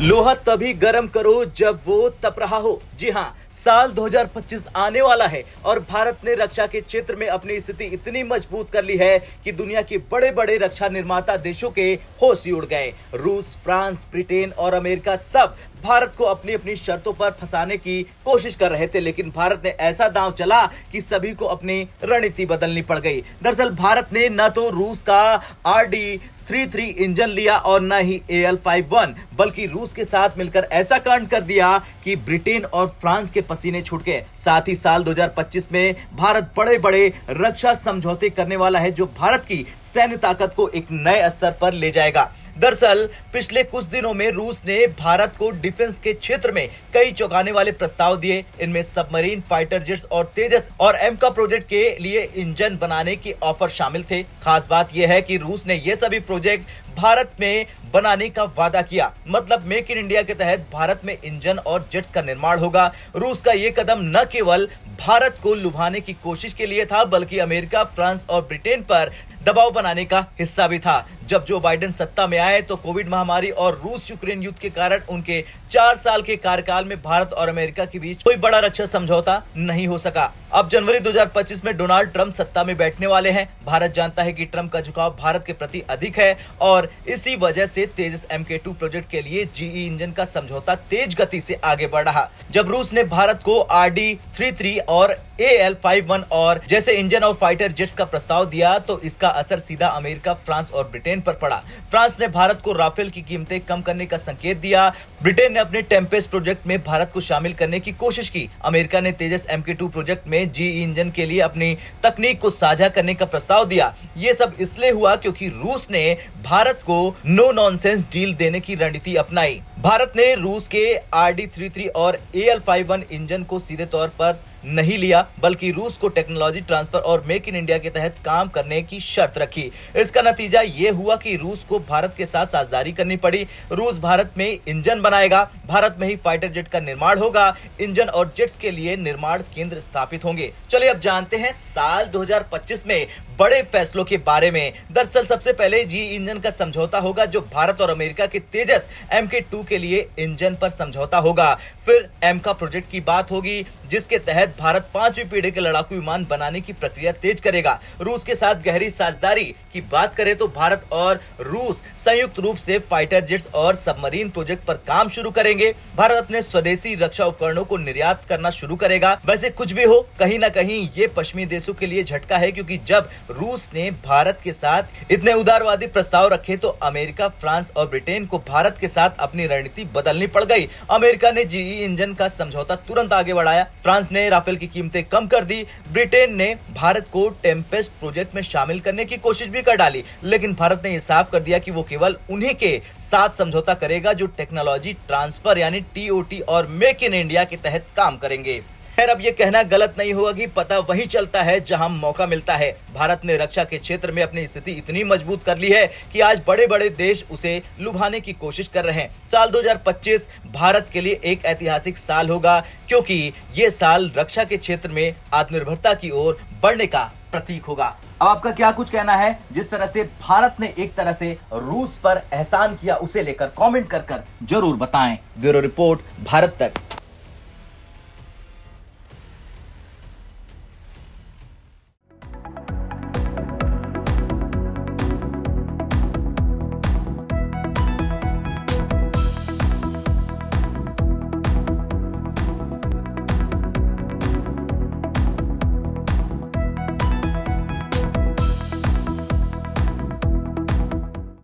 लोहा तभी गर्म करो जब वो तप रहा हो। जी हाँ, साल 2025 आने वाला है और भारत ने रक्षा के क्षेत्र में अपनी स्थिति इतनी मजबूत कर ली है कि दुनिया के बड़े बड़े रक्षा निर्माता देशों के होश ही उड़ गए। रूस, फ्रांस, ब्रिटेन और अमेरिका सब भारत को अपनी अपनी शर्तों पर फंसाने की कोशिश कर रहे थे, लेकिन भारत ने ऐसा दांव चला कि सभी को अपनी रणनीति बदलनी पड़ गई। दरअसल भारत ने न तो रूस का RD-33 इंजन लिया और न ही AL-51, बल्कि रूस के साथ मिलकर ऐसा कांड कर दिया कि ब्रिटेन और फ्रांस के पसीने छूट गए। साथ ही साल 2025 में भारत बड़े बड़े रक्षा समझौते करने वाला है जो भारत की सैन्य ताकत को एक नए स्तर पर ले जाएगा। दरअसल पिछले कुछ दिनों में रूस ने भारत को डिफेंस के क्षेत्र में कई चौंकाने वाले प्रस्ताव दिए। इनमें सबमरीन, फाइटर जेट्स और तेजस और एमका प्रोजेक्ट के लिए इंजन बनाने के ऑफर शामिल थे। खास बात यह है कि रूस ने ये सभी प्रोजेक्ट भारत में बनाने का वादा किया। मतलब मेक इन इंडिया के तहत भारत में इंजन और जेट्स का निर्माण होगा। रूस का यह कदम न केवल भारत को लुभाने की कोशिश के लिए था, बल्कि अमेरिका, फ्रांस और ब्रिटेन पर दबाव बनाने का हिस्सा भी था। जब जो बाइडेन सत्ता में आए तो कोविड महामारी और रूस यूक्रेन युद्ध के कारण उनके 4 साल के कार्यकाल में भारत और अमेरिका के बीच कोई बड़ा रक्षा समझौता नहीं हो सका। अब जनवरी 2025 में डोनाल्ड ट्रंप सत्ता में बैठने वाले हैं। भारत जानता है कि ट्रंप का झुकाव भारत के प्रति अधिक है और इसी वजह से तेजस MK2 प्रोजेक्ट के लिए GE इंजन का समझौता तेज गति से आगे बढ़ रहा। जब रूस ने भारत को RD-33 और AL-51 और जैसे इंजन और फाइटर जेट्स का प्रस्ताव दिया तो इसका असर सीधा अमेरिका, फ्रांस और ब्रिटेन पर पड़ा। फ्रांस ने भारत को राफेल की कीमतें कम करने का संकेत दिया। ब्रिटेन ने अपने टेम्पेस्ट प्रोजेक्ट में भारत को शामिल करने की कोशिश की। अमेरिका ने तेजस MK2 प्रोजेक्ट में GE इंजन के लिए अपनी तकनीक को साझा करने का प्रस्ताव दिया। ये सब इसलिए हुआ क्योंकि रूस ने भारत को नो नॉनसेंस डील देने की रणनीति अपनाई। भारत ने रूस के RD-33 और AL-51 इंजन को सीधे तौर पर नहीं लिया, बल्कि रूस को टेक्नोलॉजी ट्रांसफर और मेक इन इंडिया के तहत काम करने की शर्त रखी। इसका नतीजा यह हुआ कि रूस को भारत के साथ साझेदारी करनी पड़ी। रूस भारत में इंजन बनाएगा, भारत में ही फाइटर जेट का निर्माण होगा, इंजन और जेट्स के लिए निर्माण केंद्र स्थापित होंगे। चलिए अब जानते हैं साल 2025 में बड़े फैसलों के बारे में। दरअसल सबसे पहले GE इंजन का समझौता होगा जो भारत और अमेरिका के तेजस MK2 के लिए इंजन पर समझौता होगा। फिर एमका प्रोजेक्ट की बात होगी जिसके तहत भारत 5वीं पीढ़ी के लड़ाकू विमान बनाने की प्रक्रिया तेज करेगा। रूस के साथ गहरी साझेदारी की बात करें तो भारत और रूस संयुक्त रूप से फाइटर जेट्स और सबमरीन प्रोजेक्ट पर काम शुरू करेंगे। भारत अपने स्वदेशी रक्षा उपकरणों को निर्यात करना शुरू करेगा। वैसे कुछ भी हो, कहीं ना कहीं ये पश्चिमी देशों के लिए झटका है, क्योंकि जब रूस ने भारत के साथ इतने उदारवादी प्रस्ताव रखे तो अमेरिका, फ्रांस और ब्रिटेन को भारत के साथ अपनी रणनीति बदलनी पड़ गई। अमेरिका ने GE इंजन का समझौता तुरंत आगे बढ़ाया, फ्रांस ने राफेल की कीमतें कम कर दी, ब्रिटेन ने भारत को टेम्पेस्ट प्रोजेक्ट में शामिल करने की कोशिश भी कर डाली, लेकिन भारत ने यह साफ कर दिया कि वो केवल उन्हीं के साथ समझौता करेगा जो टेक्नोलॉजी ट्रांसफर यानी TOT और मेक इन इंडिया के तहत काम करेंगे। खैर, अब ये कहना गलत नहीं होगा कि पता वहीं चलता है जहां मौका मिलता है। भारत ने रक्षा के क्षेत्र में अपनी स्थिति इतनी मजबूत कर ली है कि आज बड़े बड़े देश उसे लुभाने की कोशिश कर रहे हैं। साल 2025 भारत के लिए एक ऐतिहासिक साल होगा, क्योंकि ये साल रक्षा के क्षेत्र में आत्मनिर्भरता की ओर बढ़ने का प्रतीक होगा। अब आपका क्या कुछ कहना है? जिस तरह से भारत ने एक तरह से रूस पर एहसान किया, उसे लेकर कमेंट कर जरूर बताएं। ब्यूरो रिपोर्ट, भारत तक।